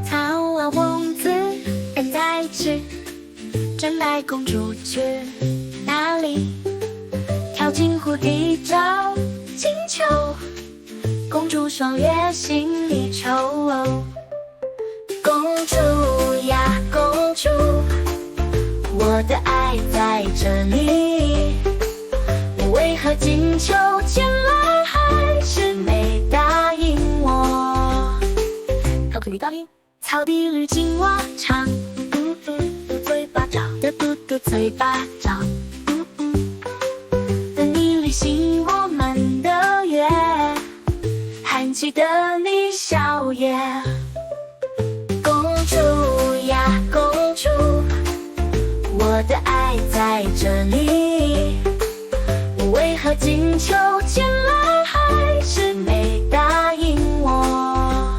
草啊王子人在吃，真爱公主去哪里？跳进湖底找金球，公主双月心里愁。公主呀公主，我的爱在这里，你为何金秋前来还是没答应我？可不可以答应？草地里青蛙唱，嘟嘟嘴巴张，嘟嘟嘴巴张，等你旅行我们的约，还记得你笑颜。公主呀公主，我的爱在这里，你为何金秋前来还是没答应我？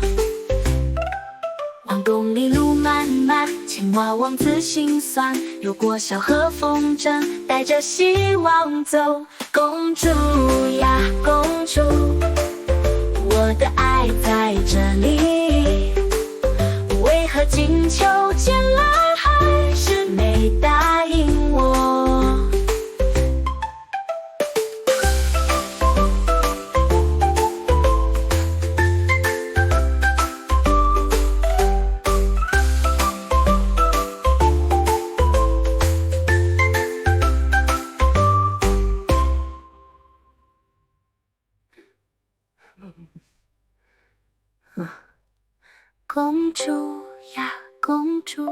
王宫里路漫漫，青蛙王子心酸，如果小河风筝带着希望走。公主呀公主，我的爱在这里，为何金秋前来还是没答应我？公主呀公主，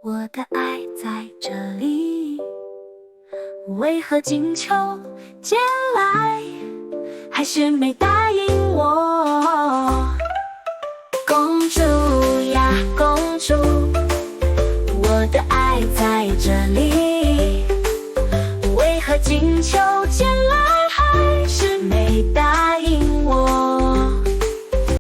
我的爱在这里，为何金秋前来还是没答应我？公主呀公主，我的爱在这里，为何金秋